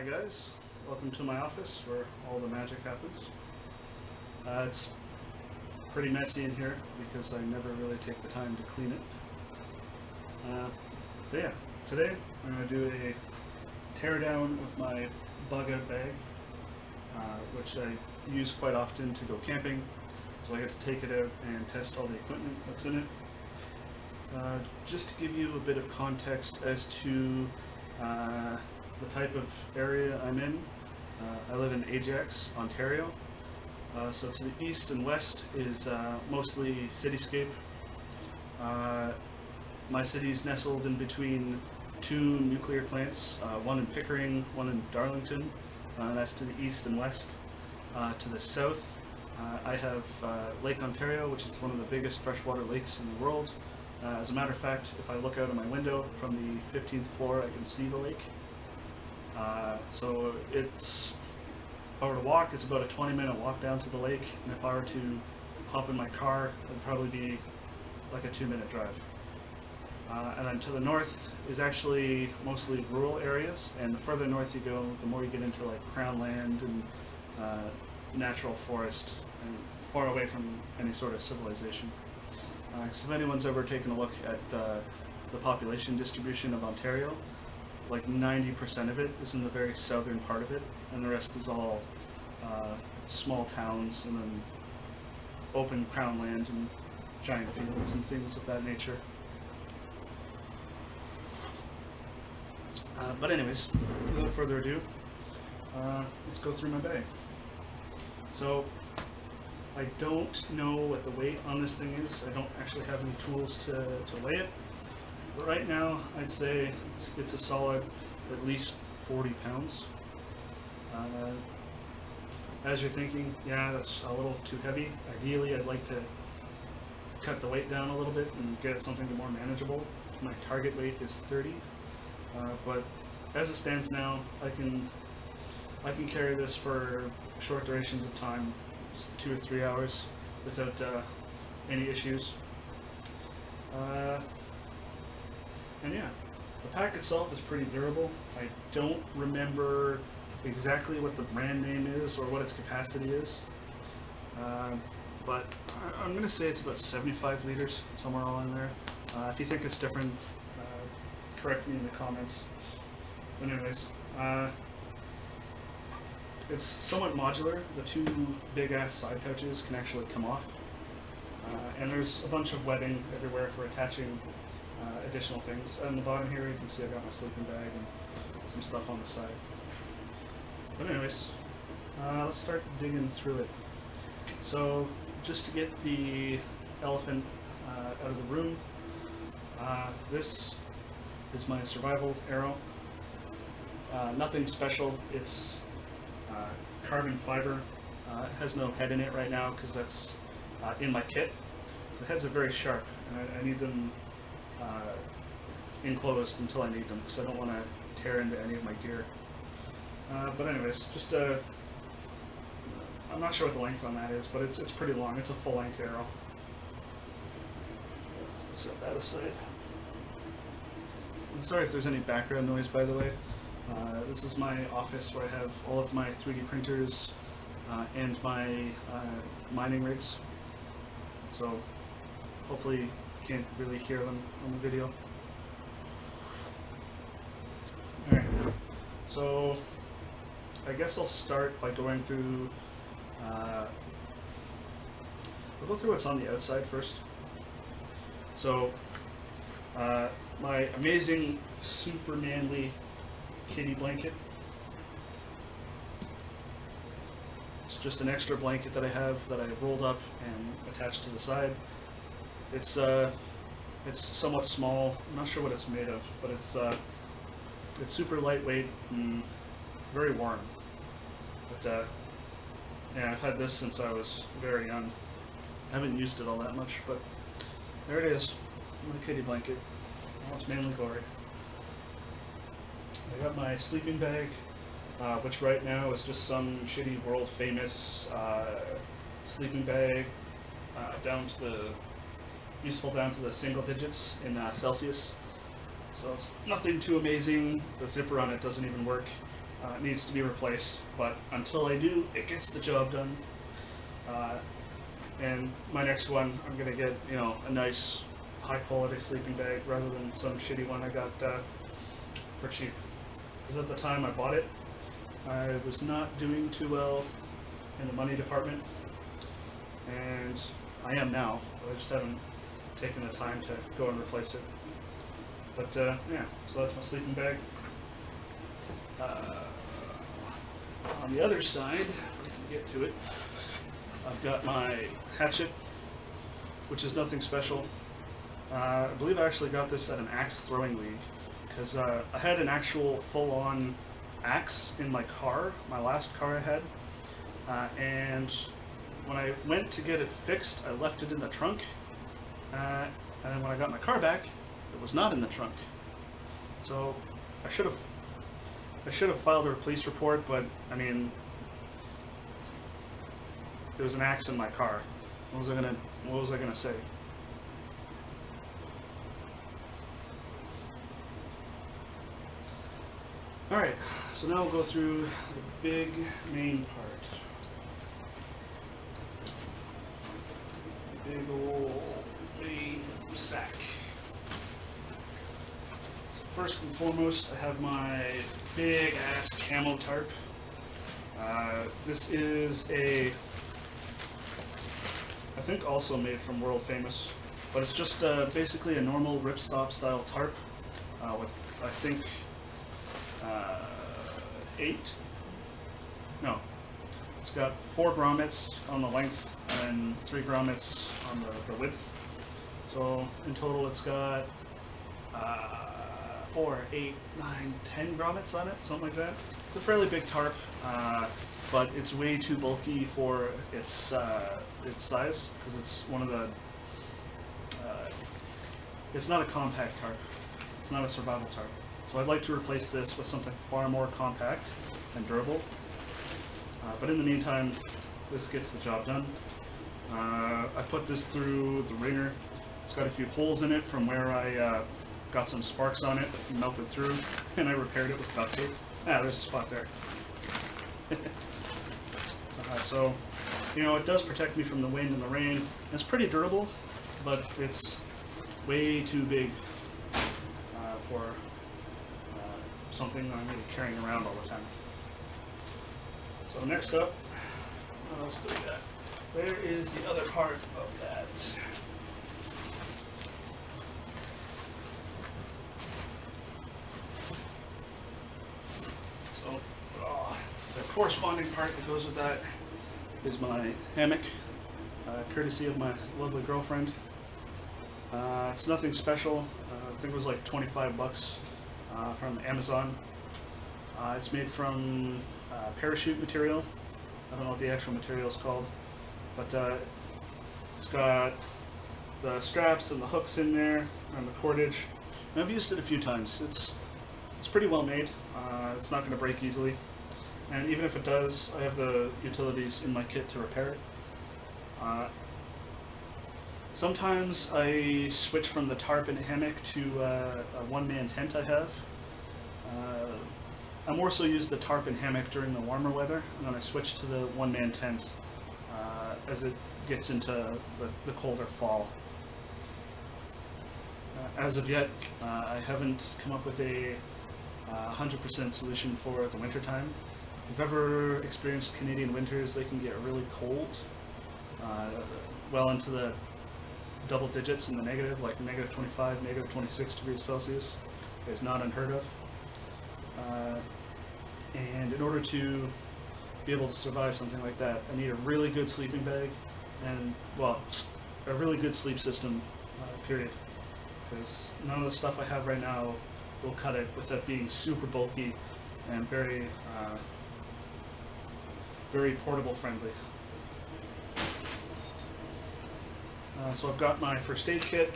Hi guys, welcome to my office where all the magic happens. It's pretty messy in here because I never really take the time to clean it. But yeah, today I'm going to do a teardown with my bug out bag, which I use quite often to go camping. So I get to take it out and test all the equipment that's in it. Just to give you a bit of context as to the type of area I'm in. I live in Ajax, Ontario. So to the east and west is mostly cityscape. My city is nestled in between two nuclear plants, one in Pickering, one in Darlington. That's to the east and west. To the south, I have Lake Ontario, which is one of the biggest freshwater lakes in the world. As a matter of fact, if I look out of my window from the 15th floor, I can see the lake. So if I were to walk, it's about a 20-minute walk down to the lake, and if I were to hop in my car, it'd probably be like a 2-minute drive. And then to the north is actually mostly rural areas, and the further north you go, the more you get into like crown land and natural forest, and far away from any sort of civilization. So if anyone's ever taken a look at the population distribution of Ontario, like 90% of it is in the very southern part of it, and the rest is all small towns and then open crown land and giant fields and things of that nature. But anyways, without further ado, let's go through my bag. So I don't know what the weight on this thing is. I don't actually have any tools to weigh it. But right now, I'd say it's a solid at least 40 pounds. As you're thinking, yeah, that's a little too heavy. Ideally, I'd like to cut the weight down a little bit and get it something more manageable. My target weight is 30, but as it stands now, I can carry this for short durations of time, 2 or 3 hours, without any issues. And yeah, the pack itself is pretty durable. I don't remember exactly what the brand name is or what its capacity is, but I'm going to say it's about 75 liters, somewhere along there. If you think it's different, correct me in the comments. But anyways, it's somewhat modular. The two big-ass side pouches can actually come off, and there's a bunch of webbing everywhere for attaching additional things. On the bottom here, you can see I've got my sleeping bag and some stuff on the side. But anyways, let's start digging through it. So, just to get the elephant out of the room, this is my survival arrow. Nothing special. It's carbon fiber. It has no head in it right now because that's in my kit. The heads are very sharp, and I need them enclosed until I need them because I don't want to tear into any of my gear. But anyways, just I'm not sure what the length on that is, but it's pretty long. It's a full-length arrow. Let's set that aside. I'm sorry if there's any background noise, by the way. This is my office where I have all of my 3D printers and my mining rigs. So hopefully you can't really hear them on the video. Alright, so I guess I'll start by going through, we'll go through what's on the outside first. So my amazing, super manly kitty blanket. It's just an extra blanket that I have that I rolled up and attached to the side. It's somewhat small. I'm not sure what it's made of, but it's super lightweight and very warm. But yeah, I've had this since I was very young. I haven't used it all that much, but there it is, my kitty blanket. All its manly glory. I got my sleeping bag, which right now is just some shitty world famous sleeping bag, useful down to the single digits in Celsius. So it's nothing too amazing. The zipper on it doesn't even work. needs to be replaced, but until I do, it gets the job done. And my next one, I'm gonna get, you know, a nice high quality sleeping bag rather than some shitty one I got for cheap. Because at the time I bought it, I was not doing too well in the money department, and I am now, but I just haven't taken the time to go and replace it. But yeah, so that's my sleeping bag. On the other side, if we can get to it, I've got my hatchet, which is nothing special. I believe I actually got this at an axe throwing league, because I had an actual full-on axe in my car, my last car I had, and when I went to get it fixed, I left it in the trunk, and then when I got my car back, it was not in the trunk. So I should have filed a police report, but I mean, there was an axe in my car. What was I gonna say? Alright, so now we'll go through the big main part. Big old main sack. So first and foremost, I have my big ass camo tarp. This is I think also made from World Famous, but it's just basically a normal ripstop style tarp with, I think, 8? No. It's got 4 grommets on the length and 3 grommets on the width. So in total it's got 4, 8, 9, 10 grommets on it, something like that. It's a fairly big tarp, but it's way too bulky for its size, because it's one of the, it's not a compact tarp. It's not a survival tarp. So I'd like to replace this with something far more compact and durable. But in the meantime, this gets the job done. I put this through the ringer. It's got a few holes in it from where I got some sparks on it that melted through, and I repaired it with duct tape. Ah, there's a spot there. So, you know, it does protect me from the wind and the rain. It's pretty durable, but it's way too big for something I'm going to be carrying around all the time. So next up, what else do we got? Where is the other part of that? So, the corresponding part that goes with that is my hammock, courtesy of my lovely girlfriend. It's nothing special. I think it was like 25 bucks from Amazon. It's made from parachute material. I don't know what the actual material is called, but it's got the straps and the hooks in there and the cordage. And I've used it a few times. It's pretty well made. It's not going to break easily, and even if it does, I have the utilities in my kit to repair it. Sometimes I switch from the tarp and hammock to a one-man tent I have. I more so use the tarp and hammock during the warmer weather, and then I switch to the one-man tent as it gets into the colder fall. As of yet, I haven't come up with a 100% solution for the winter time. If you've ever experienced Canadian winters, they can get really cold, well into the double digits in the negative, like negative 25, negative 26 degrees Celsius. It's not unheard of. And in order to be able to survive something like that, I need a really good sleeping bag and, well, a really good sleep system, period. Because none of the stuff I have right now will cut it without being super bulky and very, very portable friendly. So I've got my first aid kit,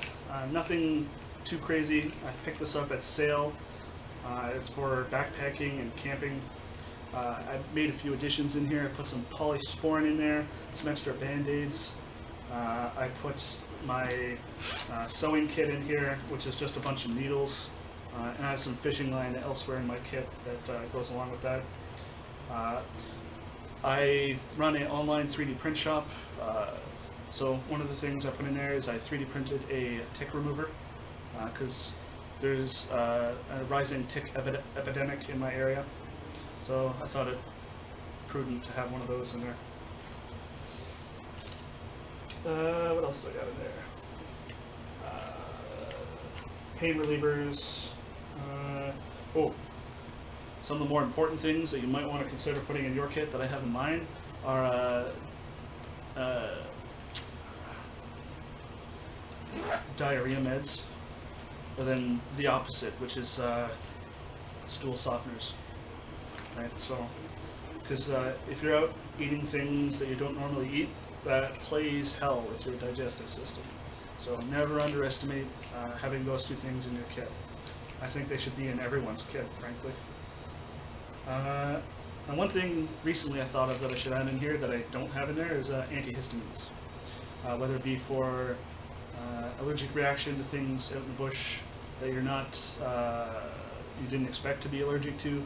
nothing too crazy. I picked this up at sale. It's for backpacking and camping. I made a few additions in here. I put some polysporin in there, some extra band-aids. I put my sewing kit in here, which is just a bunch of needles, and I have some fishing line elsewhere in my kit that goes along with that. I run an online 3D print shop, so one of the things I put in there is I 3D printed a tick remover, because there's a rising tick epidemic in my area, so I thought it prudent to have one of those in there. What else do I got in there? Pain relievers. Some of the more important things that you might want to consider putting in your kit that I have in mine are diarrhea meds, and then the opposite, which is stool softeners. Right? So, because if you're out eating things that you don't normally eat, that plays hell with your digestive system. So never underestimate having those two things in your kit. I think they should be in everyone's kit, frankly. And one thing recently I thought of that I should add in here that I don't have in there is antihistamines. Whether it be for allergic reaction to things out in the bush that you're not, you didn't expect to be allergic to,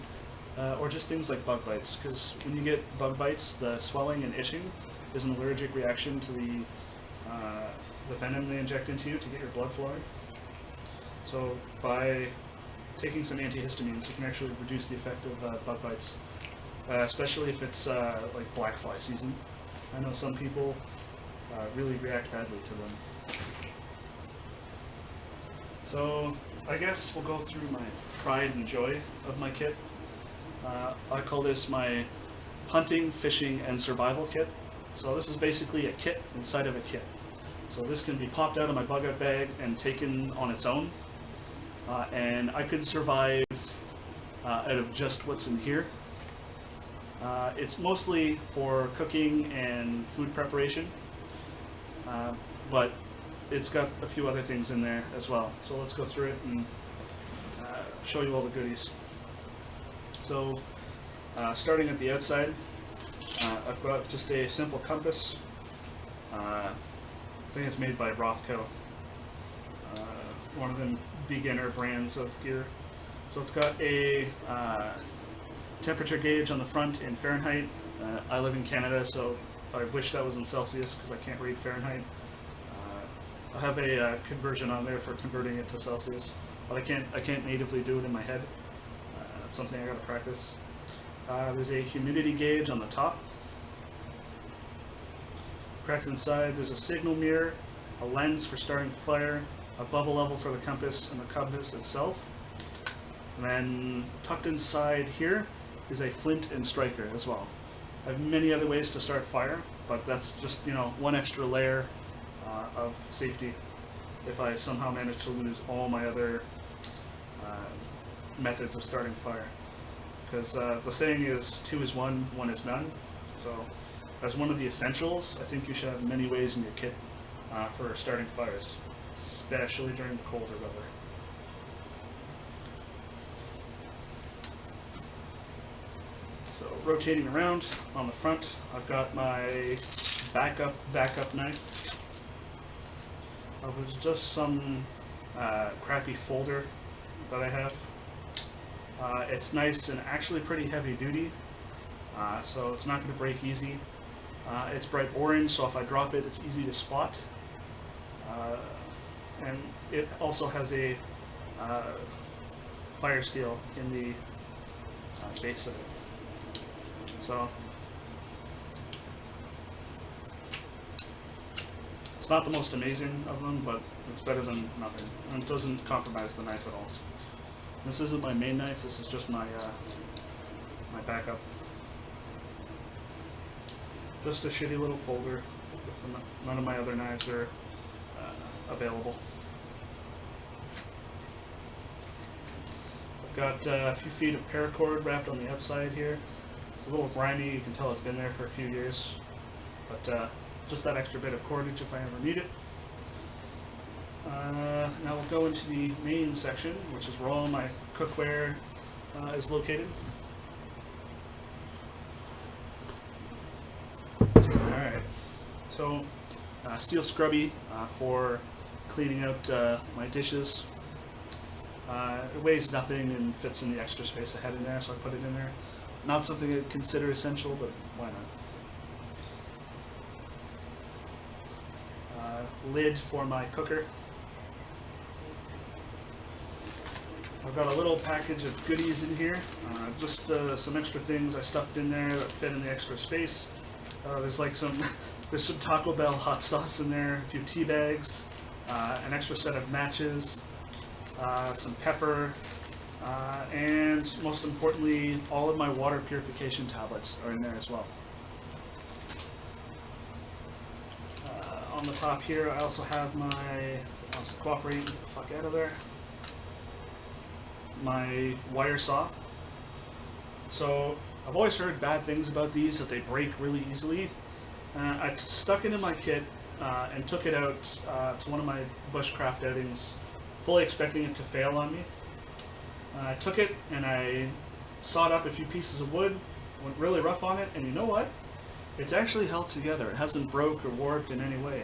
or just things like bug bites. Because when you get bug bites, the swelling and itching is an allergic reaction to the venom they inject into you to get your blood flowing. So by taking some antihistamines, you can actually reduce the effect of bug bites, especially if it's like black fly season. I know some people really react badly to them. So I guess we'll go through my pride and joy of my kit. I call this my hunting, fishing, and survival kit. So this is basically a kit inside of a kit. So this can be popped out of my bug out bag and taken on its own. And I could survive out of just what's in here. It's mostly for cooking and food preparation, but it's got a few other things in there as well. So let's go through it and show you all the goodies. So starting at the outside, I've got just a simple compass. I think it's made by Rothko, one of them beginner brands of gear. So it's got a temperature gauge on the front in Fahrenheit. I live in Canada, so I wish that was in Celsius because I can't read Fahrenheit. I have a conversion on there for converting it to Celsius, but I can't natively do it in my head. That's something I gotta practice. There's a humidity gauge on the top. Cracked inside, there's a signal mirror, a lens for starting fire, a bubble level for the compass, and the compass itself. And then tucked inside here is a flint and striker as well. I have many other ways to start fire, but that's just, you know, one extra layer of safety if I somehow manage to lose all my other methods of starting fire. Because the saying is 2 is 1, 1 is none. So as one of the essentials, I think you should have many ways in your kit for starting fires, especially during the colder weather. So rotating around on the front, I've got my backup knife. It was just some crappy folder that I have. It's nice and actually pretty heavy duty, so it's not going to break easy. It's bright orange, so if I drop it, it's easy to spot. And it also has a fire steel in the base of it. So it's not the most amazing of them, but it's better than nothing. And it doesn't compromise the knife at all. This isn't my main knife, this is just my my backup. Just a shitty little folder. None of my other knives are available. I've got a few feet of paracord wrapped on the outside here. It's a little grimy, you can tell it's been there for a few years. But just that extra bit of cordage if I ever need it. Now we'll go into the main section, which is where all my cookware is located. Alright, so steel scrubby for cleaning out my dishes. It weighs nothing and fits in the extra space I had in there, so I put it in there. Not something I'd consider essential, but why not? Lid for my cooker. I've got a little package of goodies in here, just some extra things I stuffed in there that fit in the extra space. There's like there's some Taco Bell hot sauce in there, a few tea bags, an extra set of matches, some pepper, and most importantly, all of my water purification tablets are in there as well. On the top here, I also have I'll cooperate, get the fuck out of there, my wire saw. So I've always heard bad things about these, that they break really easily. I stuck it in my kit and took it out to one of my bushcraft outings, fully expecting it to fail on me. I took it and I sawed up a few pieces of wood, went really rough on it, and you know what? It's actually held together. It hasn't broke or warped in any way.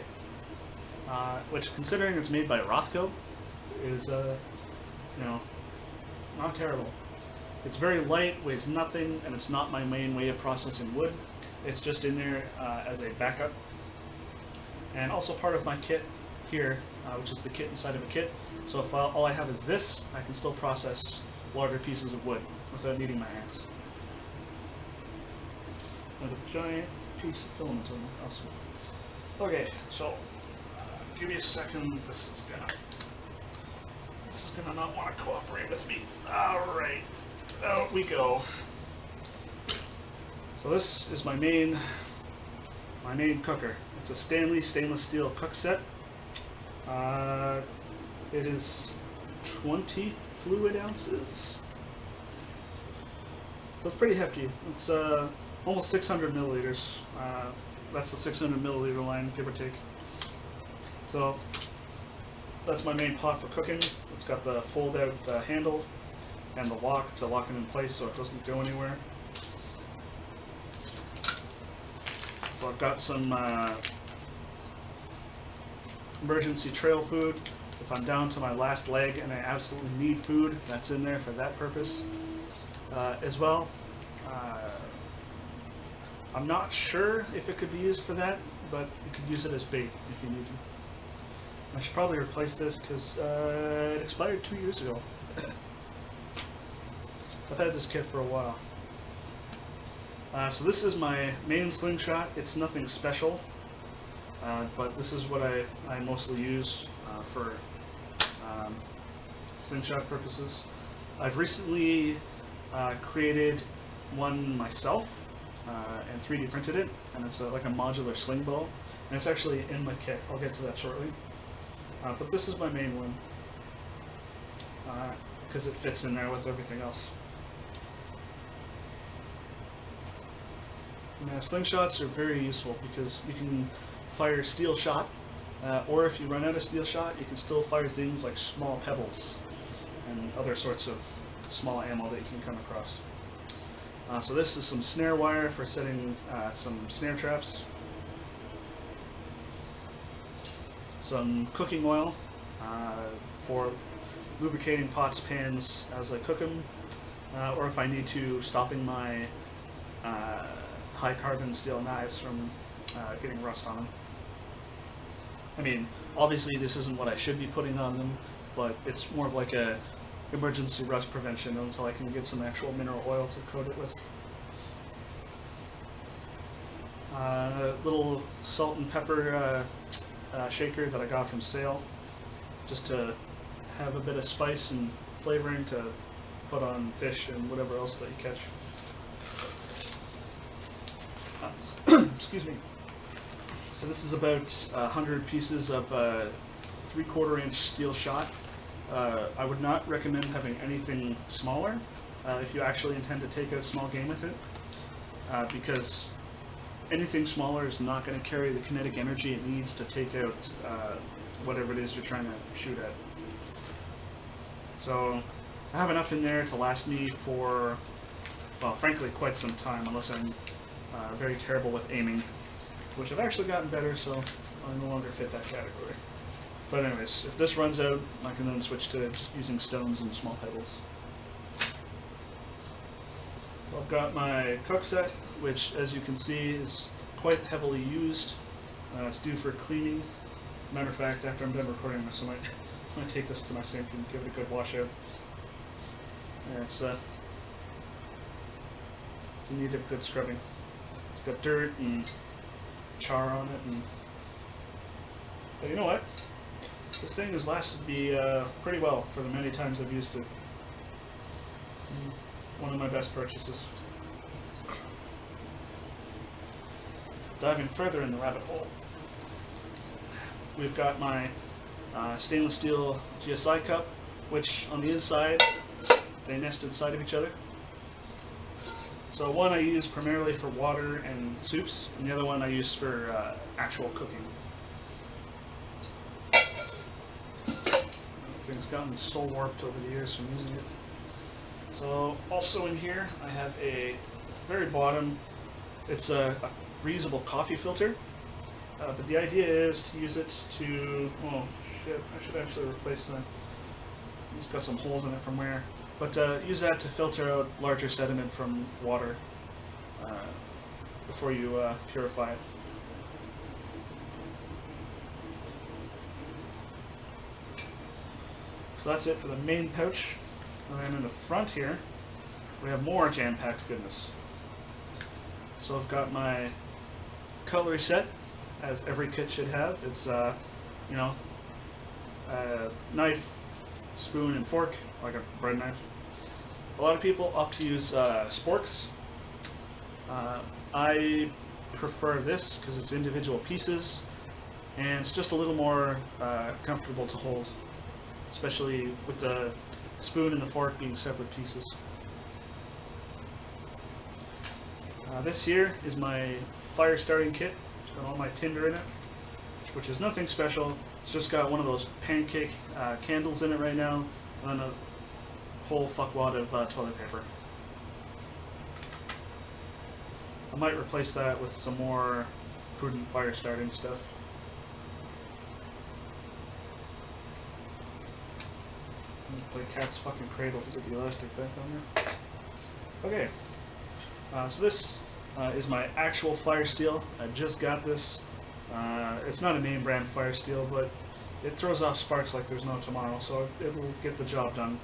Which, considering it's made by Rothko, is, you know, not terrible. It's very light, weighs nothing, and it's not my main way of processing wood. It's just in there as a backup. And also part of my kit here, which is the kit inside of a kit. So if all I have is this, I can still process larger pieces of wood without needing my hands. With a giant piece of filament on it also. Okay, so give me a second. This is gonna not want to cooperate with me. Alright, out we go. So this is my main cooker. It's a Stanley stainless steel Cookset. It is 20 fluid ounces. So it's pretty hefty. It's almost 600 milliliters. That's the 600 milliliter line, give or take. So that's my main pot for cooking. It's got the fold out handle and the lock to lock it in place so it doesn't go anywhere. So I've got some emergency trail food. If I'm down to my last leg and I absolutely need food, that's in there for that purpose as well. I'm not sure if it could be used for that, but you could use it as bait if you need to. I should probably replace this because it expired 2 years ago. I've had this kit for a while. So this is my main slingshot. It's nothing special, but this is what I mostly use for slingshot purposes. I've recently created one myself and 3D printed it, and it's like a modular sling bow, and it's actually in my kit. I'll get to that shortly. But this is my main one because it fits in there with everything else. Now, slingshots are very useful because you can fire steel shot, or if you run out of steel shot, you can still fire things like small pebbles and other sorts of small ammo that you can come across. So this is some snare wire for setting some snare traps. Some cooking oil for lubricating pots, pans as I cook them, or if I need to, stopping my high carbon steel knives from getting rust on them. I mean, obviously this isn't what I should be putting on them, but it's more of like a emergency rust prevention until I can get some actual mineral oil to coat it with. Little salt and pepper shaker that I got from sale, just to have a bit of spice and flavoring to put on fish and whatever else that you catch. Excuse me. So this is about 100 pieces of 3/4 inch steel shot. I would not recommend having anything smaller if you actually intend to take out small game with it, because anything smaller is not going to carry the kinetic energy it needs to take out whatever it is you're trying to shoot at. So I have enough in there to last me for, well, frankly, quite some time, unless I'm very terrible with aiming, which I've actually gotten better, so I no longer fit that category. But anyways, if this runs out, I can then switch to just using stones and small pebbles. I've got my Cookset, which as you can see is quite heavily used. It's due for cleaning. Matter of fact, after I'm done recording this, I might take this to my sink and give it a good wash out. Yeah, it's in need of good scrubbing. It's got dirt and char on it, but you know what? This thing has lasted me pretty well for the many times I've used it. One of my best purchases. Diving further in the rabbit hole, we've got my stainless steel GSI cup, which on the inside they nest inside of each other. So one I use primarily for water and soups, and the other one I use for actual cooking. Thing's gotten so warped over the years from using it. So also in here I have a very bottom, it's a reusable coffee filter, but the idea is to use it to, oh shit, I should actually replace that. It's got some holes in it from where, but use that to filter out larger sediment from water before you purify it. So that's it for the main pouch. And then in the front here, we have more jam-packed goodness. So I've got my cutlery set, as every kit should have. It's, you know, a knife, spoon, and fork, like a bread knife. A lot of people opt to use sporks. I prefer this because it's individual pieces, and it's just a little more comfortable to hold, especially with the spoon and the fork being separate pieces. This here is my fire starting kit. It's got all my tinder in it, which is nothing special. It's just got one of those pancake candles in it right now, and a whole fuckwad of toilet paper. I might replace that with some more prudent fire starting stuff. Play cat's fucking cradle to get the elastic back on there. Okay, so this is my actual fire steel. I just got this. It's not a name brand fire steel, but it throws off sparks like there's no tomorrow, so it will get the job done.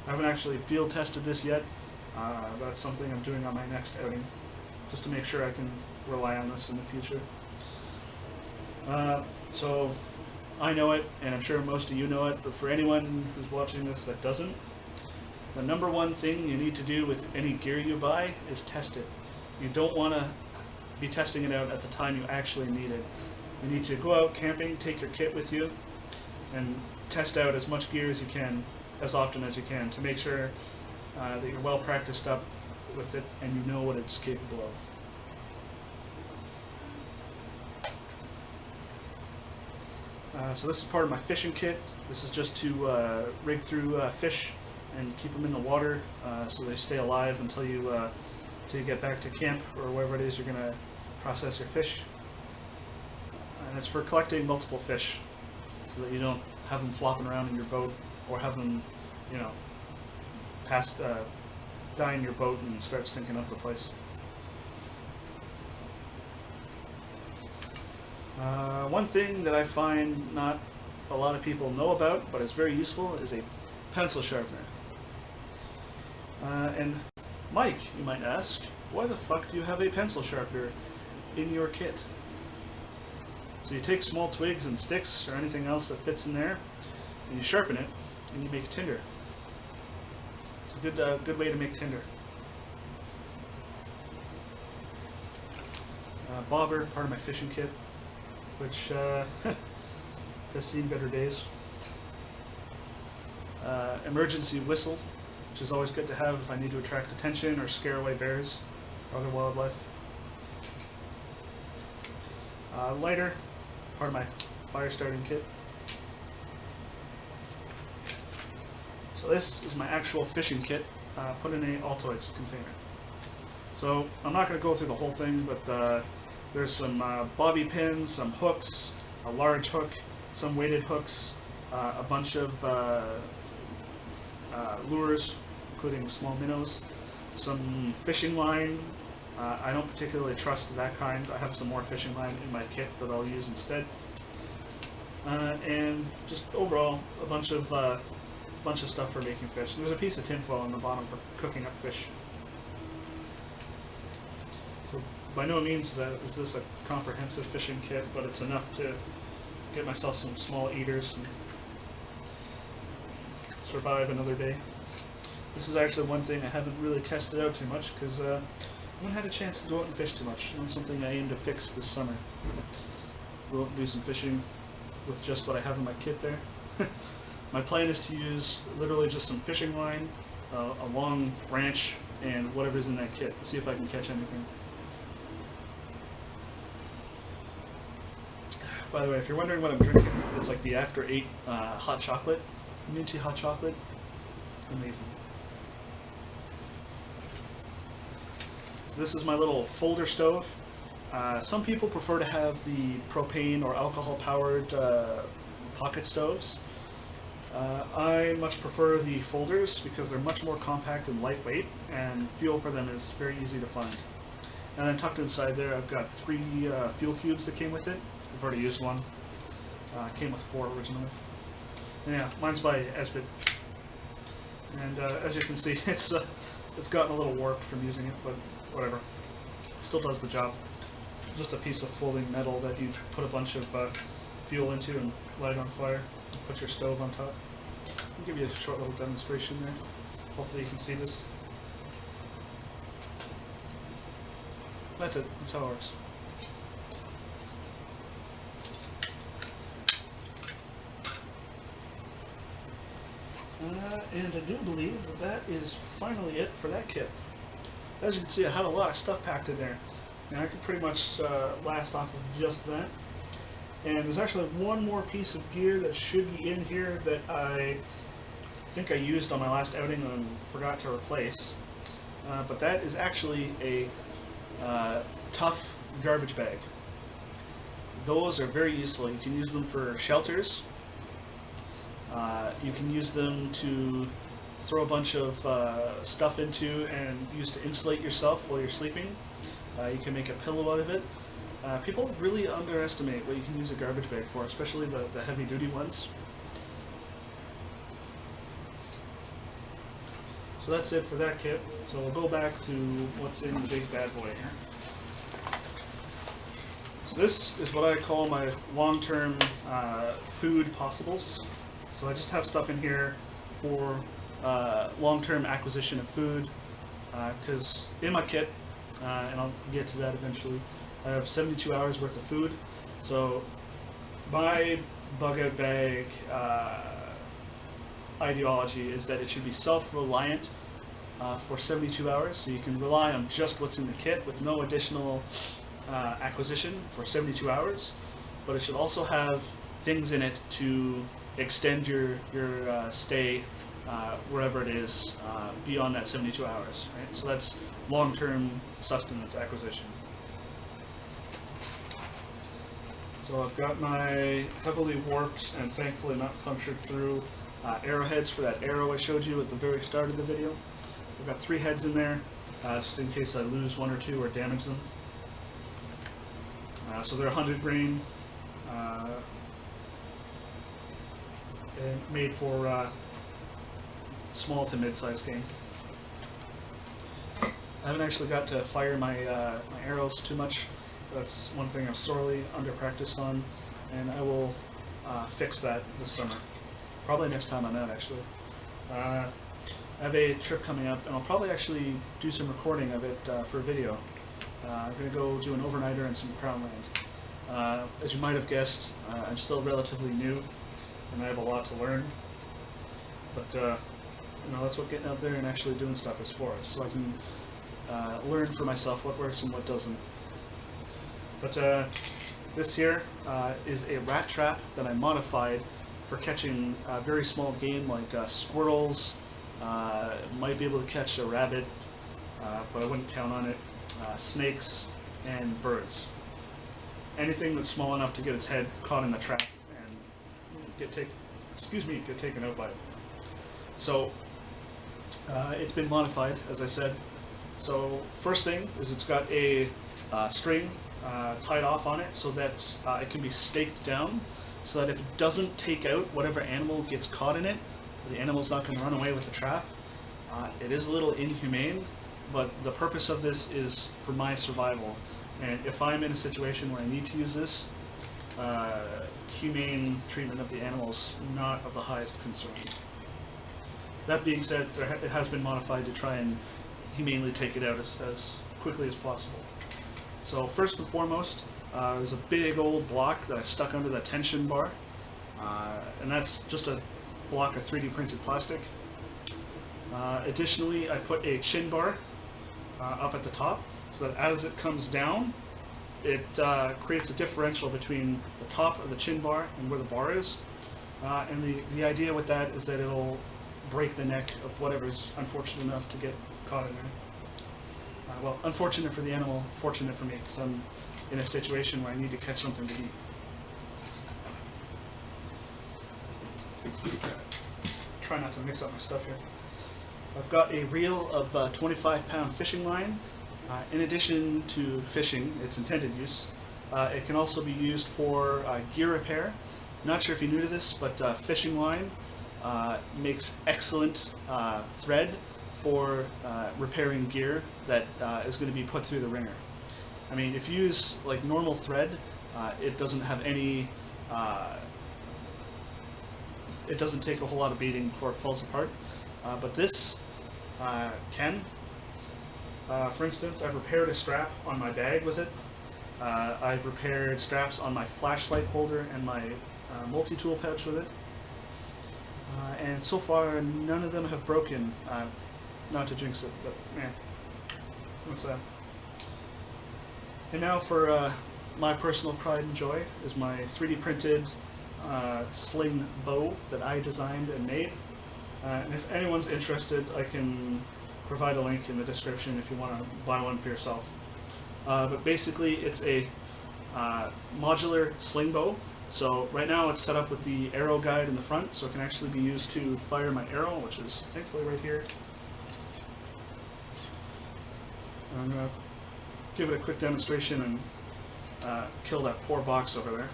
I haven't actually field tested this yet. That's something I'm doing on my next outing, just to make sure I can rely on this in the future. So I know it, and I'm sure most of you know it, but for anyone who's watching this that doesn't, the number one thing you need to do with any gear you buy is test it. You don't want to be testing it out at the time you actually need it. You need to go out camping, take your kit with you, and test out as much gear as you can, as often as you can, to make sure that you're well practiced up with it and you know what it's capable of. So this is part of my fishing kit. This is just to rig through fish and keep them in the water so they stay alive until you get back to camp or wherever it is you're going to process your fish. And it's for collecting multiple fish so that you don't have them flopping around in your boat or have them, you know, die in your boat and start stinking up the place. One thing that I find not a lot of people know about, but is very useful, is a pencil sharpener. And Mike, you might ask, why the fuck do you have a pencil sharpener in your kit? So you take small twigs and sticks or anything else that fits in there, and you sharpen it, and you make tinder. It's a good way to make tinder. Bobber, part of my fishing kit, which has seen better days. Emergency whistle, which is always good to have if I need to attract attention or scare away bears or other wildlife. Lighter, part of my fire starting kit. So this is my actual fishing kit, put in a Altoids container. So I'm not going to go through the whole thing, but there's some bobby pins, some hooks, a large hook, some weighted hooks, a bunch of lures, including small minnows, some fishing line. I don't particularly trust that kind. I have some more fishing line in my kit that I'll use instead. And just overall, a bunch of stuff for making fish. There's a piece of tinfoil on the bottom for cooking up fish. So by no means is this a comprehensive fishing kit, but it's enough to get myself some small eaters and survive another day. This is actually one thing I haven't really tested out too much because I haven't had a chance to go out and fish too much. It's something I aim to fix this summer. Go out and do some fishing with just what I have in my kit there. My plan is to use literally just some fishing line, a long branch, and whatever's in that kit. See if I can catch anything. By the way, if you're wondering what I'm drinking, it's like the After 8 hot chocolate. Minty hot chocolate. Amazing. So this is my little folder stove. Some people prefer to have the propane or alcohol-powered pocket stoves. I much prefer the folders because they're much more compact and lightweight, and fuel for them is very easy to find. And then tucked inside there, I've got 3 fuel cubes that came with it. I've already used one. Came with 4 originally. And yeah, mine's by Esbit. And as you can see, it's gotten a little warped from using it, but whatever. Still does the job. Just a piece of folding metal that you put a bunch of fuel into and light on fire. Put your stove on top. I'll give you a short little demonstration there. Hopefully you can see this. That's it. That's how it works. And I do believe that is finally it for that kit. As you can see, I had a lot of stuff packed in there. And I could pretty much last off of just that. And there's actually one more piece of gear that should be in here that I think I used on my last outing and forgot to replace. But that is actually a tough garbage bag. Those are very useful. You can use them for shelters. You can use them to throw a bunch of stuff into and use to insulate yourself while you're sleeping. You can make a pillow out of it. People really underestimate what you can use a garbage bag for, especially the heavy-duty ones. So that's it for that kit. So we'll go back to what's in the big bad boy here. So this is what I call my long-term food possibles. So I just have stuff in here for long-term acquisition of food, because in my kit, and I'll get to that eventually, I have 72 hours worth of food. So my bug-out bag ideology is that it should be self-reliant for 72 hours, so you can rely on just what's in the kit with no additional acquisition for 72 hours, but it should also have things in it to extend your stay wherever it is beyond that 72 hours, right? So that's long-term sustenance acquisition. So I've got my heavily warped and thankfully not punctured through arrowheads for that arrow I showed you at the very start of the video. I've got 3 heads in there, just in case I lose 1 or 2 or damage them. So they're 100 grain, and made for small to mid-sized game. I haven't actually got to fire my arrows too much. That's one thing I'm sorely under-practiced on, and I will fix that this summer. Probably next time I'm out, actually. I have a trip coming up, and I'll probably actually do some recording of it for a video. I'm going to go do an overnighter in some Crown Land. As you might have guessed, I'm still relatively new, and I have a lot to learn. But, you know, that's what getting out there and actually doing stuff is for, so I can learn for myself what works and what doesn't. But this here is a rat trap that I modified for catching very small game like squirrels, might be able to catch a rabbit, but I wouldn't count on it, snakes, and birds. Anything that's small enough to get its head caught in the trap and get taken out by it. So it's been modified, as I said. So first thing is it's got a string tied off on it so that it can be staked down, so that if it doesn't take out whatever animal gets caught in it, the animal's not going to run away with the trap. It is a little inhumane, but the purpose of this is for my survival. And if I'm in a situation where I need to use this, humane treatment of the animals not of the highest concern. That being said, it has been modified to try and humanely take it out as quickly as possible. So first and foremost, there's a big old block that I stuck under the tension bar, and that's just a block of 3D printed plastic. Additionally, I put a chin bar up at the top, so that as it comes down, it creates a differential between the top of the chin bar and where the bar is. And the idea with that is that it'll break the neck of whatever's unfortunate enough to get caught in there. Well, unfortunate for the animal, fortunate for me, because I'm in a situation where I need to catch something to eat. Try not to mix up my stuff here. I've got a reel of 25-pound fishing line. In addition to fishing, its intended use, it can also be used for gear repair. Not sure if you're new to this, but fishing line makes excellent thread for repairing gear that is going to be put through the wringer. I mean, if you use like normal thread, it doesn't have any, it doesn't take a whole lot of beating before it falls apart. But this can. For instance, I've repaired a strap on my bag with it. I've repaired straps on my flashlight holder and my multi-tool pouch with it. And so far, none of them have broken. Not to jinx it, but man, what's that? And now for my personal pride and joy is my 3D printed sling bow that I designed and made. And if anyone's interested, I can provide a link in the description if you want to buy one for yourself. But basically, it's a modular sling bow. So right now it's set up with the arrow guide in the front, so it can actually be used to fire my arrow, which is thankfully right here. I'm going to give it a quick demonstration and kill that poor box over there.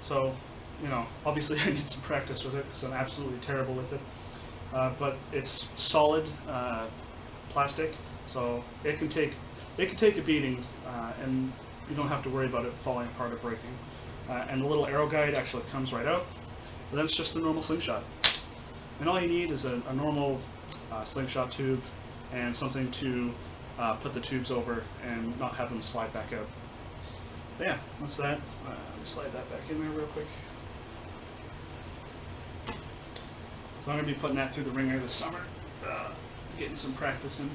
So, you know, obviously I need some practice with it because I'm absolutely terrible with it. But it's solid plastic, so it can take a beating, and you don't have to worry about it falling apart or breaking. And the little arrow guide actually comes right out. But then it's just a normal slingshot. And all you need is a normal slingshot tube and something to put the tubes over and not have them slide back out. But yeah, that's that. Let me slide that back in there real quick. So I'm going to be putting that through the wringer this summer, getting some practice in.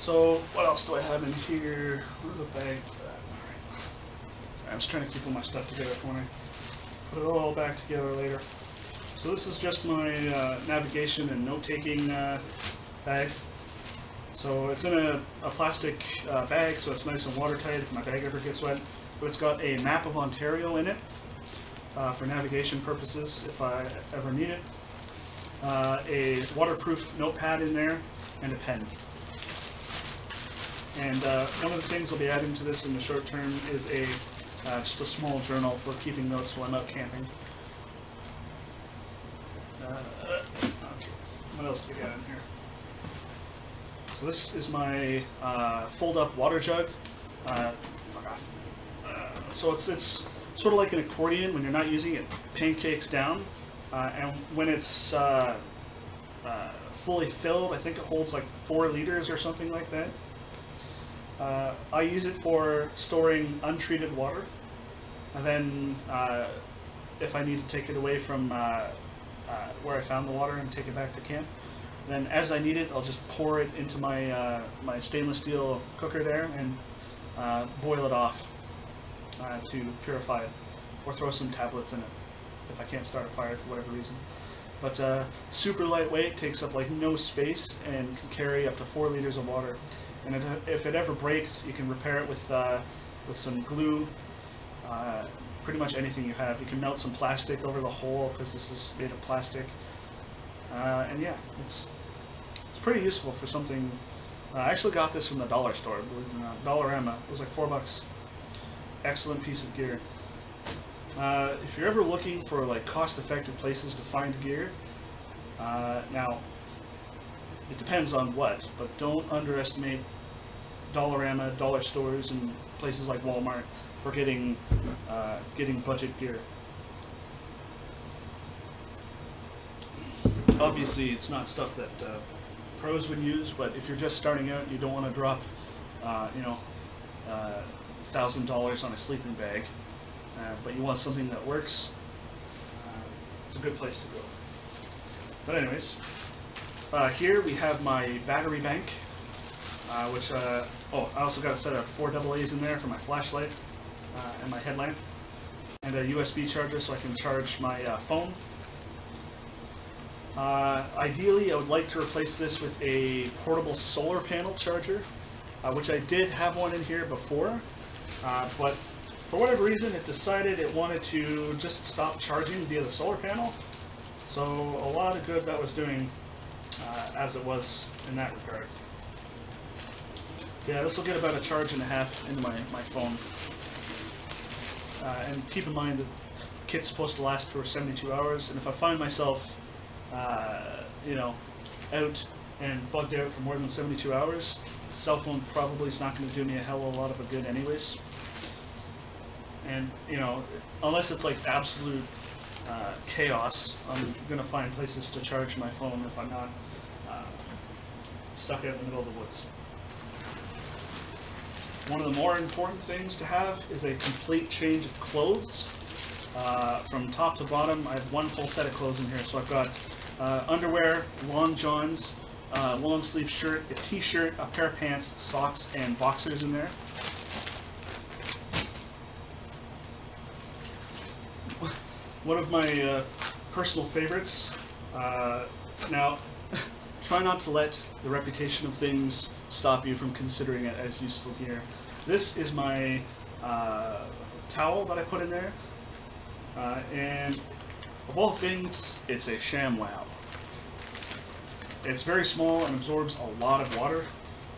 So what else do I have in here? Where's the bag for that? Alright. I was trying to keep all my stuff together for when I put it all back together later. So this is just my navigation and note-taking bag. So it's in a plastic bag, so it's nice and watertight if my bag ever gets wet. But it's got a map of Ontario in it for navigation purposes if I ever need it. A waterproof notepad in there, and a pen. And one of the things I'll be adding to this in the short term is just a small journal for keeping notes while I'm out camping. Okay, what else do we got in here? So this is my fold-up water jug. So it's sort of like an accordion. When you're not using it, pancakes down, and when it's fully filled, I think it holds like 4 liters or something like that. I use it for storing untreated water, and then if I need to take it away from where I found the water and take it back to camp, then as I need it, I'll just pour it into my my stainless steel cooker there and boil it off to purify it, or throw some tablets in it if I can't start a fire for whatever reason. But super lightweight, takes up like no space, and can carry up to 4 liters of water. And if it ever breaks, you can repair it with some glue. Pretty much anything you have. You can melt some plastic over the hole because this is made of plastic. And yeah, it's pretty useful for something. I actually got this from the dollar store, believe it or not. Dollarama. It was like $4. Excellent piece of gear. If you're ever looking for like cost-effective places to find gear, now it depends on what, but don't underestimate Dollarama, dollar stores, and places like Walmart for getting budget gear. Obviously, it's not stuff that pros would use, but if you're just starting out, you don't want to drop, $1,000 on a sleeping bag, but you want something that works. It's a good place to go. But anyways, here we have my battery bank, which I also got a set of 4 AA's in there for my flashlight and my headlamp, and a USB charger so I can charge my phone. Ideally, I would like to replace this with a portable solar panel charger, which I did have one in here before, but for whatever reason it decided it wanted to just stop charging via the solar panel. So a lot of good that was doing as it was in that regard. Yeah, this will get about a charge and a half into my phone. And keep in mind that the kit's supposed to last for 72 hours, and if I find myself out and bugged out for more than 72 hours, the cell phone probably is not going to do me a hell of a lot of a good anyways. And, unless it's like absolute chaos, I'm going to find places to charge my phone if I'm not stuck out in the middle of the woods. One of the more important things to have is a complete change of clothes. From top to bottom, I have one full set of clothes in here. So I've got underwear, long johns, long sleeve shirt, a t-shirt, a pair of pants, socks, and boxers in there. One of my personal favorites. Now, try not to let the reputation of things stop you from considering it as useful here. This is my towel that I put in there. And of all things, it's a ShamWow. It's very small and absorbs a lot of water.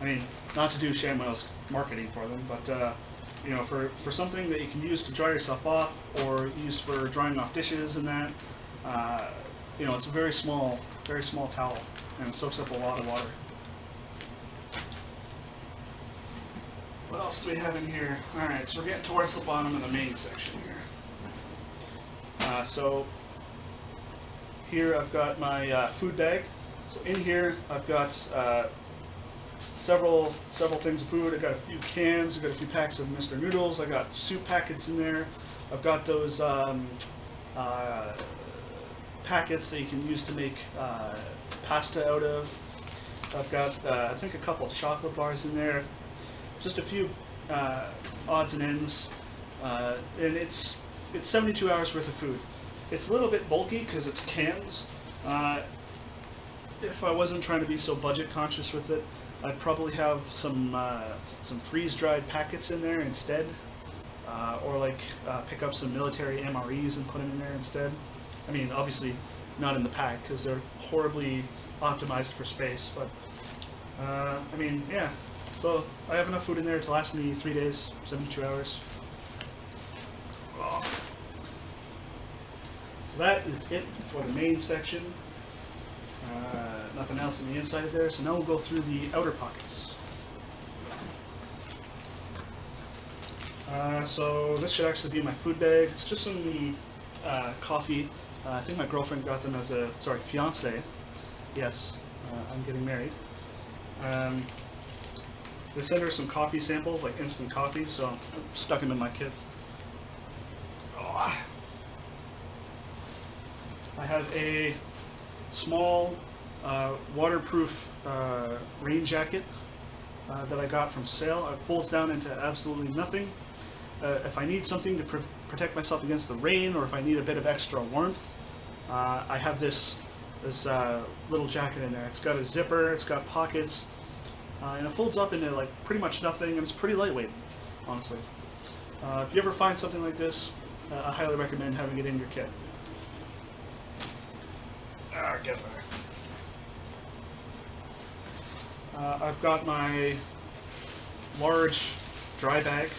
I mean, not to do ShamWow's marketing for them, but for something that you can use to dry yourself off or use for drying off dishes and that, it's a very small towel, and it soaks up a lot of water. What else do we have in here? Alright, so we're getting towards the bottom of the main section here. So here I've got my food bag. So in here I've got several things of food. I've got a few cans, I've got a few packs of Mr. Noodles, I've got soup packets in there. I've got those packets that you can use to make pasta out of. I've got I think a couple of chocolate bars in there. Just a few odds and ends. And it's 72 hours worth of food. It's a little bit bulky because it's cans. If I wasn't trying to be so budget conscious with it, I'd probably have some freeze-dried packets in there instead, or pick up some military MREs and put them in there instead. I mean, obviously not in the pack because they're horribly optimized for space, but I mean, yeah. So I have enough food in there to last me 3 days, 72 hours. Oh. So that is it for the main section. Nothing else on the inside of there, so now we'll go through the outer pockets. So this should actually be my food bag. It's just some coffee. I think my girlfriend got them as a, fiance. Yes, I'm getting married. They sent her some coffee samples, like instant coffee, so I stuck them in my kit. Oh. I have a small waterproof rain jacket that I got from sale. It folds down into absolutely nothing. If I need something to protect myself against the rain, or if I need a bit of extra warmth, I have this this little jacket in there. It's got a zipper, it's got pockets, and it folds up into like pretty much nothing, and it's pretty lightweight, honestly. If you ever find something like this, I highly recommend having it in your kit. Get there. I've got my large dry bag.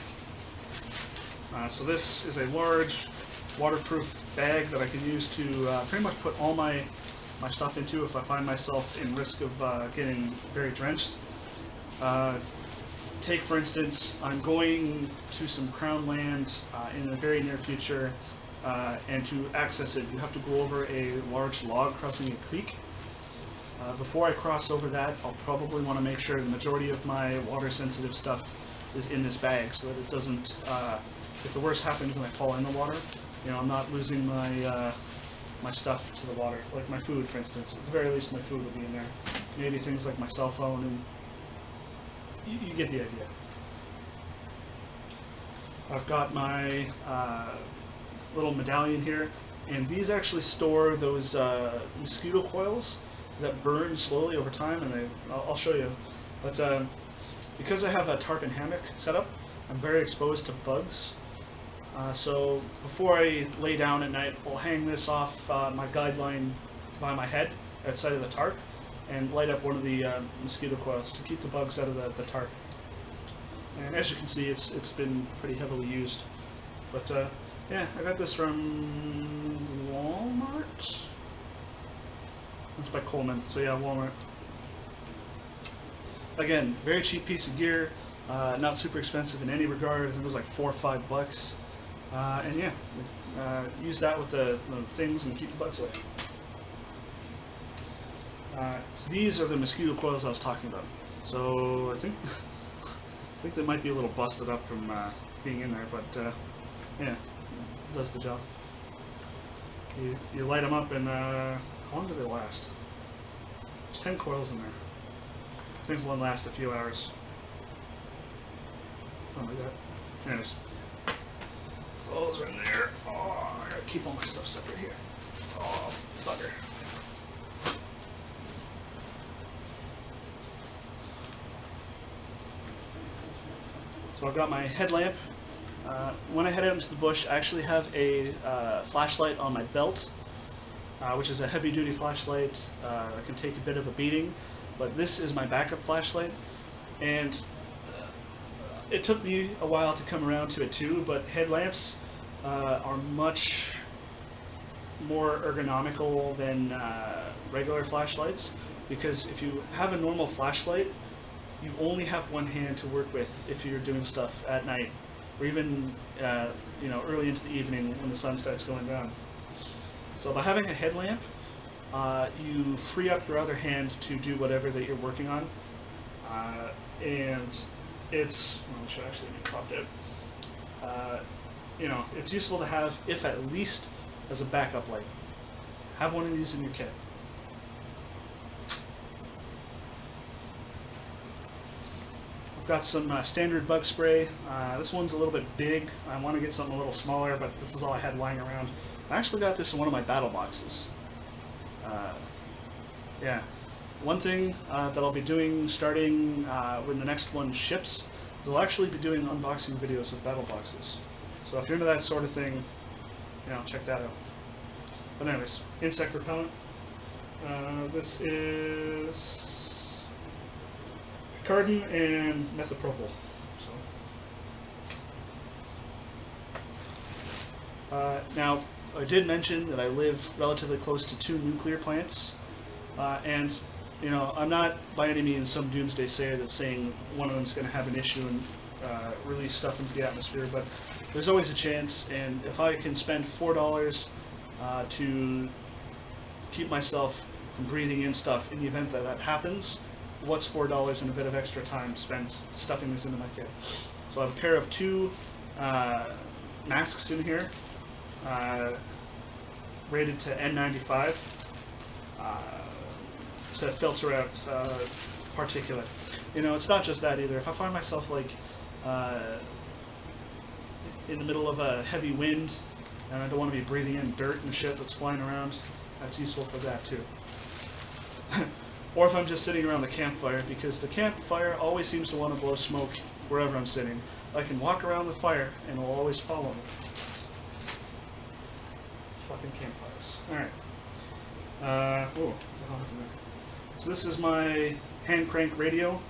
So this is a large waterproof bag that I can use to pretty much put all my stuff into if I find myself in risk of getting very drenched. Take, for instance, I'm going to some crown land in the very near future, and to access it, you have to go over a large log crossing a creek. Before I cross over that, I'll probably want to make sure the majority of my water-sensitive stuff is in this bag, so that it doesn't, if the worst happens and I fall in the water, you know, I'm not losing my my stuff to the water, like my food, for instance. At the very least, my food will be in there. Maybe things like my cell phone, and you get the idea. I've got my little medallion here, and these actually store those mosquito coils that burn slowly over time, and I'll show you. But because I have a tarp and hammock set up, I'm very exposed to bugs. So before I lay down at night, I'll hang this off my guideline by my head outside of the tarp and light up one of the mosquito coils to keep the bugs out of the tarp. And as you can see, it's been pretty heavily used. But yeah, I got this from Walmart. That's by Coleman, so yeah, Walmart. Again, very cheap piece of gear, not super expensive in any regard. I think it was like $4 or $5. And yeah, use that with the things and keep the bugs away. So these are the mosquito coils I was talking about. So I think they might be a little busted up from being in there, but yeah, it does the job. You light them up, and how long do they last? There's 10 coils in there. I think one lasts a few hours. Something like that. Anyways. Those are in there. Oh, I gotta keep all my stuff separate here. Oh, bugger. So I've got my headlamp. When I head out into the bush, I actually have a flashlight on my belt, which is a heavy-duty flashlight. It can take a bit of a beating, but this is my backup flashlight. And it took me a while to come around to it too, but headlamps are much more ergonomical than regular flashlights, because if you have a normal flashlight, you only have one hand to work with if you're doing stuff at night, or even you know, early into the evening when the sun starts going down. So by having a headlamp, you free up your other hand to do whatever that you're working on, and it's, well, it should actually be popped out. You know, it's useful to have, if at least as a backup light. Have one of these in your kit. I've got some standard bug spray. This one's a little bit big. I want to get something a little smaller, but this is all I had lying around. I actually got this in one of my battle boxes. Yeah. One thing that I'll be doing starting when the next one ships is I'll actually be doing unboxing videos of battle boxes. So if you're into that sort of thing, you know, check that out. But anyways, insect repellent. This is cardin and methopropyl. So now, I did mention that I live relatively close to 2 nuclear plants, and you know, I'm not by any means some doomsday sayer that's saying one of them is going to have an issue and release stuff into the atmosphere, but there's always a chance, and if I can spend $4 to keep myself from breathing in stuff in the event that that happens, what's $4 and a bit of extra time spent stuffing this into my kit? So I have a pair of 2 masks in here, rated to N95, to filter out particulate. You know, it's not just that either. If I find myself like in the middle of a heavy wind and I don't want to be breathing in dirt and shit that's flying around, that's useful for that too. or if I'm just sitting around the campfire, because the campfire always seems to want to blow smoke wherever I'm sitting. I can walk around the fire and it'll always follow me. Fucking campfires. Alright. So this is my hand crank radio.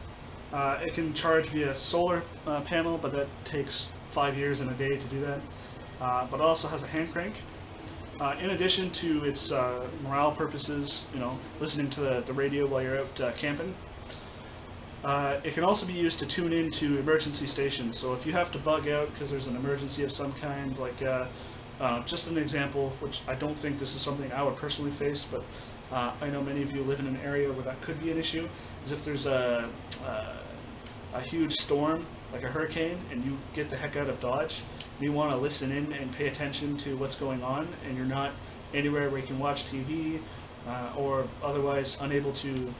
It can charge via solar panel, but that takes 5 years and a day to do that. But it also has a hand crank. In addition to its morale purposes, you know, listening to the radio while you're out camping, it can also be used to tune into emergency stations. So if you have to bug out because there's an emergency of some kind, like just an example, which I don't think this is something I would personally face, but I know many of you live in an area where that could be an issue, is if there's a huge storm, like a hurricane, and you get the heck out of Dodge, you want to listen in and pay attention to what's going on, and you're not anywhere where you can watch TV or otherwise unable to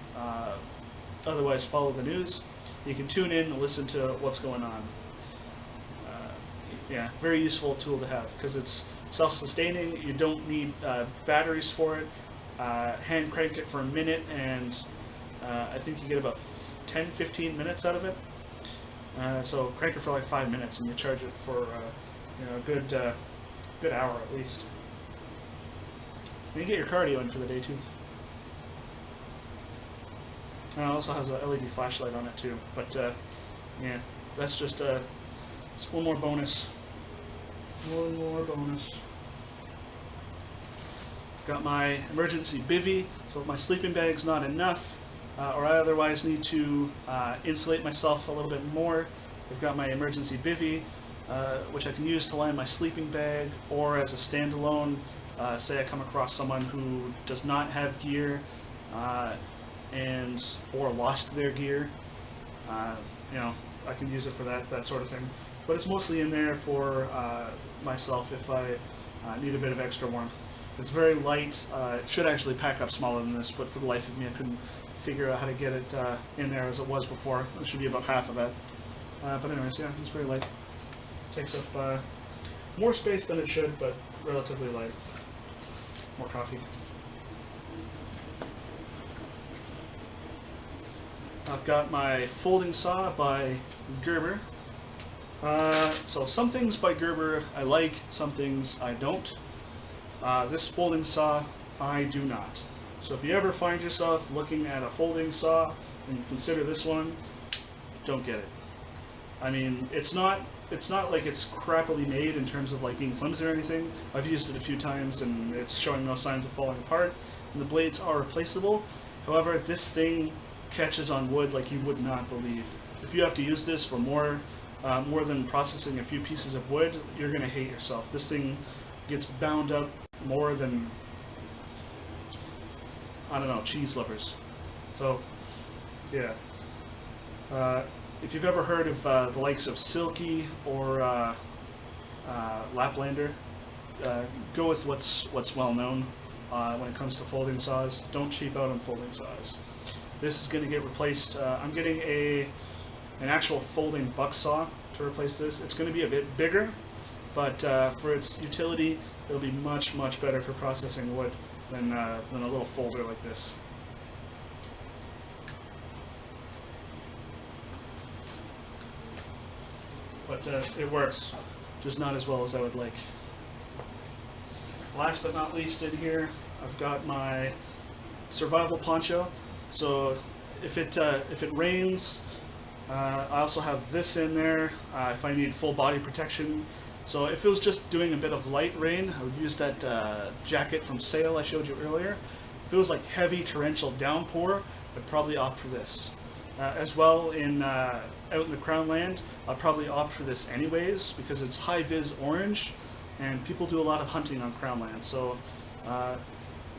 otherwise follow the news, you can tune in and listen to what's going on. Yeah, very useful tool to have because it's self-sustaining. You don't need batteries for it. Hand crank it for a minute, and I think you get about 10-15 minutes out of it. So crank it for like 5 minutes, and you charge it for you know, a good hour at least. And you get your cardio in for the day too. And it also has a LED flashlight on it too. But yeah, that's just one more bonus. One more bonus. Got my emergency bivvy, so if my sleeping bag's not enough, or I otherwise need to insulate myself a little bit more, I've got my emergency bivvy, which I can use to line my sleeping bag, or as a standalone. Say I come across someone who does not have gear, or lost their gear, you know, I can use it for that sort of thing. But it's mostly in there for myself if I need a bit of extra warmth. It's very light. It should actually pack up smaller than this, but for the life of me I couldn't figure out how to get it in there as it was before. It should be about half of that. But anyways, yeah, it's very light. Takes up more space than it should, but relatively light. More coffee. I've got my folding saw by Gerber. So some things by Gerber I like, some things I don't. This folding saw I do not. So if you ever find yourself looking at a folding saw and you consider this one, don't get it. I mean, it's not like it's crappily made in terms of like being flimsy or anything. I've used it a few times and it's showing no signs of falling apart. And the blades are replaceable. However, this thing catches on wood like you would not believe. If you have to use this for more than processing a few pieces of wood, you're going to hate yourself. This thing gets bound up more than, I don't know, cheese lovers. So, yeah. If you've ever heard of the likes of Silky or Laplander, go with what's well known when it comes to folding saws. Don't cheap out on folding saws. This is going to get replaced. I'm getting an actual folding buck saw to replace this. It's going to be a bit bigger, but for its utility, it'll be much better for processing wood than a little folder like this. But it works, just not as well as I would like. Last but not least in here, I've got my survival poncho. So if it rains, I also have this in there if I need full body protection. So if it was just doing a bit of light rain, I would use that jacket from Sail I showed you earlier. If it was like heavy torrential downpour, I'd probably opt for this. As well, out in the Crown Land, I'd probably opt for this anyways because it's high-vis orange, and people do a lot of hunting on Crown Land. So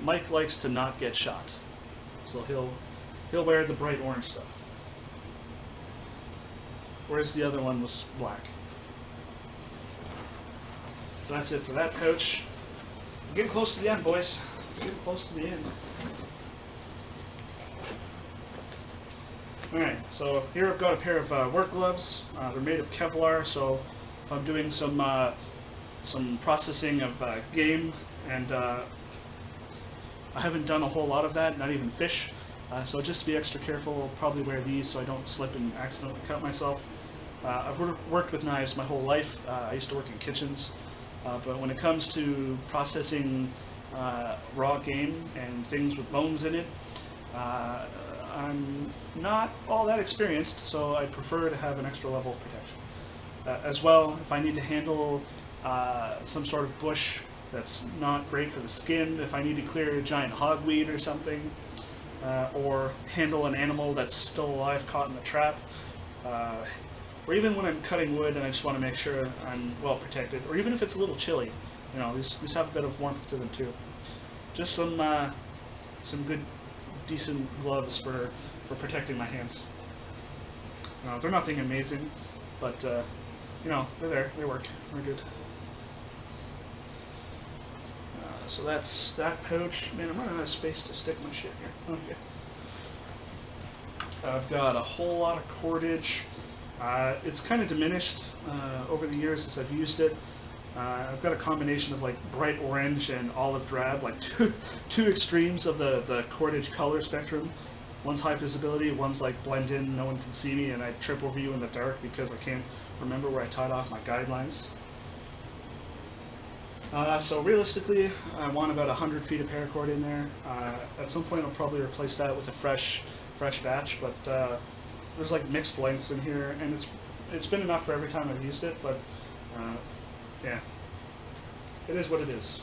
Mike likes to not get shot, so he'll wear the bright orange stuff. Whereas the other one was black. So that's it for that pouch. We're getting close to the end, boys. We're getting close to the end. Alright, so here I've got a pair of work gloves. They're made of Kevlar, so if I'm doing some processing of game, and I haven't done a whole lot of that, not even fish, So just to be extra careful, I'll probably wear these so I don't slip and accidentally cut myself. I've worked with knives my whole life. I used to work in kitchens, but when it comes to processing raw game and things with bones in it, I'm not all that experienced, so I prefer to have an extra level of protection. As well, if I need to handle some sort of bush that's not great for the skin, if I need to clear a giant hogweed or something, or handle an animal that's still alive caught in the trap, or even when I'm cutting wood and I just want to make sure I'm well protected, or even if it's a little chilly, you know, these have a bit of warmth to them too. Just some good, decent gloves for protecting my hands. They're nothing amazing, but you know, they're there, they work, they're good. So that's that pouch. Man, I'm running out of space to stick my shit here. Okay. I've got a whole lot of cordage. It's kind of diminished over the years as I've used it. I've got a combination of like bright orange and olive drab, like two extremes of the cordage color spectrum. One's high visibility, one's like blend in, no one can see me, and I trip over you in the dark because I can't remember where I tied off my guidelines. So realistically, I want about 100 feet of paracord in there. At some point I'll probably replace that with a fresh batch, but there's like mixed lengths in here, and it's been enough for every time I've used it, but yeah, it is what it is.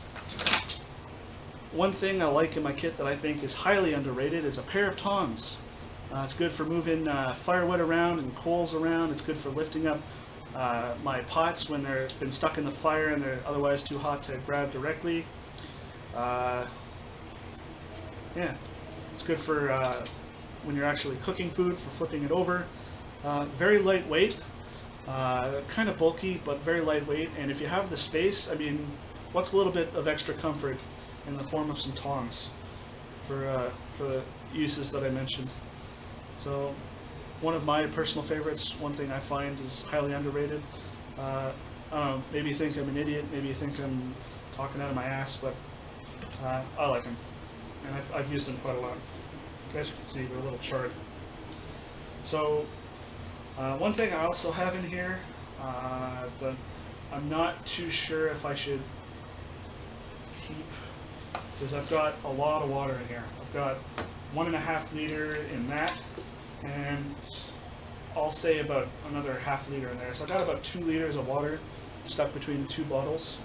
One thing I like in my kit that I think is highly underrated is a pair of tongs. It's good for moving firewood around and coals around. It's good for lifting up my pots when they've been stuck in the fire and they're otherwise too hot to grab directly. Yeah, it's good for when you're actually cooking food, for flipping it over. Very lightweight, kind of bulky, but very lightweight. And if you have the space, I mean, what's a little bit of extra comfort in the form of some tongs for the uses that I mentioned. So one of my personal favorites, one thing I find is highly underrated. I don't know, maybe you think I'm an idiot, maybe you think I'm talking out of my ass, but I like them. And I've used them quite a lot. As you can see, they're a little charred. So one thing I also have in here, but I'm not too sure if I should keep, because I've got a lot of water in here. I've got 1.5 liter in that, and I'll say about another ½ liter in there. So I've got about 2 liters of water stuck between 2 bottles.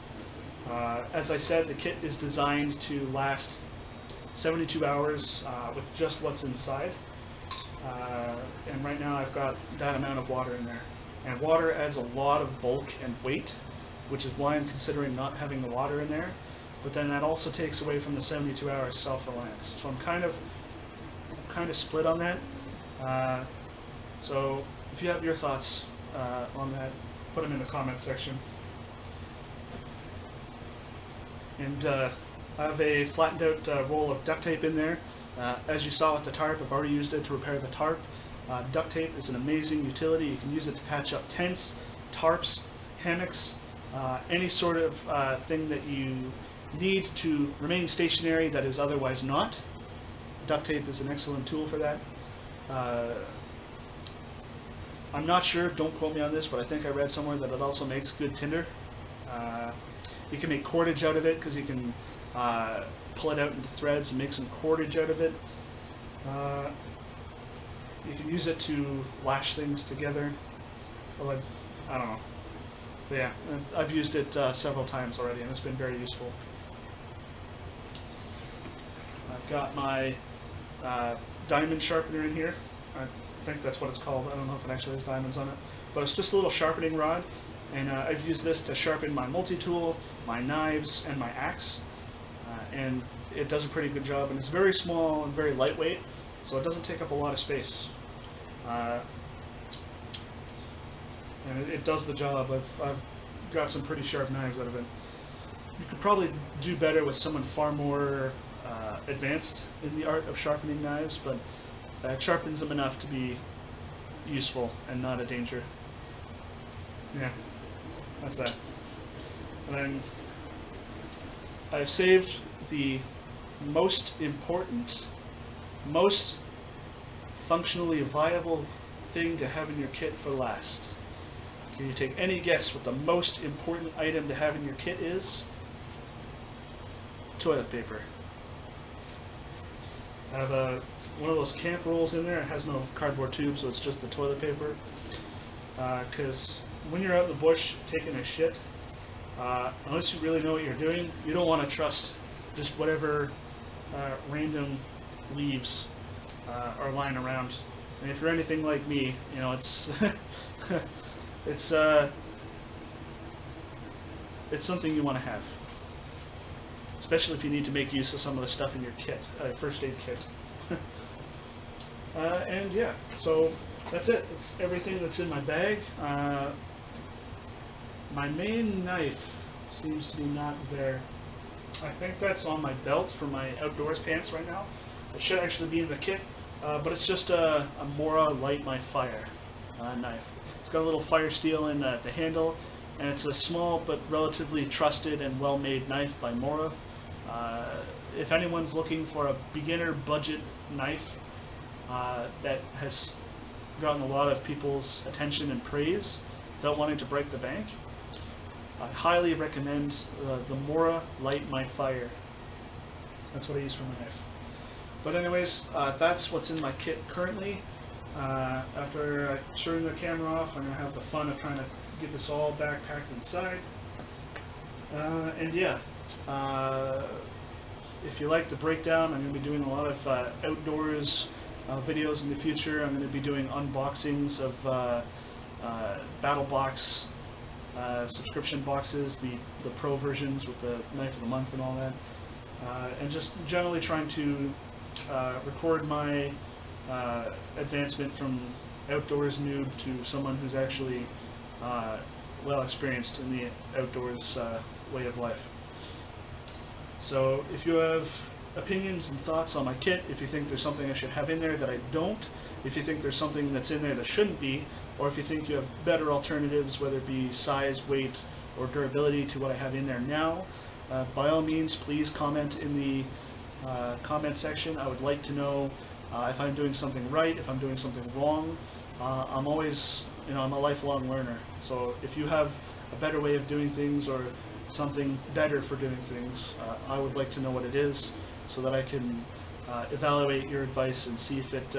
As I said, the kit is designed to last 72 hours with just what's inside. And right now I've got that amount of water in there. And water adds a lot of bulk and weight, which is why I'm considering not having the water in there. But then that also takes away from the 72 hours self-reliance. So I'm kind of split on that. So if you have your thoughts on that, put them in the comments section. And I have a flattened out roll of duct tape in there. As you saw with the tarp, I've already used it to repair the tarp. Duct tape is an amazing utility. You can use it to patch up tents, tarps, hammocks, any sort of thing that you need to remain stationary that is otherwise not. Duct tape is an excellent tool for that. I'm not sure, don't quote me on this, but I think I read somewhere that it also makes good tinder. You can make cordage out of it because you can pull it out into threads and make some cordage out of it. You can use it to lash things together. Well, I don't know. But yeah, I've used it several times already and it's been very useful. I've got my diamond sharpener in here. I think that's what it's called. I don't know if it actually has diamonds on it. But it's just a little sharpening rod. And I've used this to sharpen my multi-tool, my knives, and my axe. And it does a pretty good job. And it's very small and very lightweight, so it doesn't take up a lot of space. And it does the job. I've got some pretty sharp knives out of it. You could probably do better with someone far more advanced in the art of sharpening knives, but it sharpens them enough to be useful and not a danger. Yeah, that's that. And then I've saved the most important, most functionally viable thing to have in your kit for last? Can you take any guess what the most important item to have in your kit is? Toilet paper. I have one of those camp rolls in there. It has no cardboard tube, so it's just the toilet paper. Because when you're out in the bush taking a shit, unless you really know what you're doing, you don't want to trust just whatever random leaves are lying around. And if you're anything like me, you know, it's it's something you want to have, especially if you need to make use of some of the stuff in your kit, first aid kit. And yeah, so that's it. It's everything that's in my bag. My main knife seems to be not there. I think that's on my belt for my outdoors pants right now. It should actually be in the kit, but it's just a Mora Light My Fire knife. It's got a little fire steel in the handle, and it's a small but relatively trusted and well-made knife by Mora. If anyone's looking for a beginner budget knife that has gotten a lot of people's attention and praise without wanting to break the bank, I highly recommend the Mora Light My Fire. That's what I use for my knife. But anyways, that's what's in my kit currently. After turning the camera off, I'm going to have the fun of trying to get this all backpacked inside. And yeah, if you like the breakdown, I'm going to be doing a lot of outdoors videos in the future. I'm going to be doing unboxings of battle box subscription boxes, the pro versions with the knife of the month and all that, and just generally trying to record my advancement from outdoors noob to someone who's actually well experienced in the outdoors way of life. So if you have opinions and thoughts on my kit, if you think there's something I should have in there that I don't, if you think there's something that's in there that shouldn't be, or if you think you have better alternatives, whether it be size, weight, or durability to what I have in there now, by all means, please comment in the comment section. I would like to know if I'm doing something right, if I'm doing something wrong. I'm always, you know, I'm a lifelong learner. So if you have a better way of doing things or something better for doing things, I would like to know what it is so that I can evaluate your advice and see if it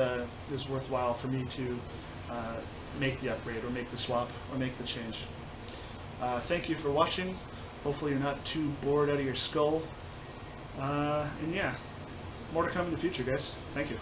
is worthwhile for me to make the upgrade or make the swap or make the change. Thank you for watching. Hopefully you're not too bored out of your skull. And yeah, more to come in the future, guys. Thank you.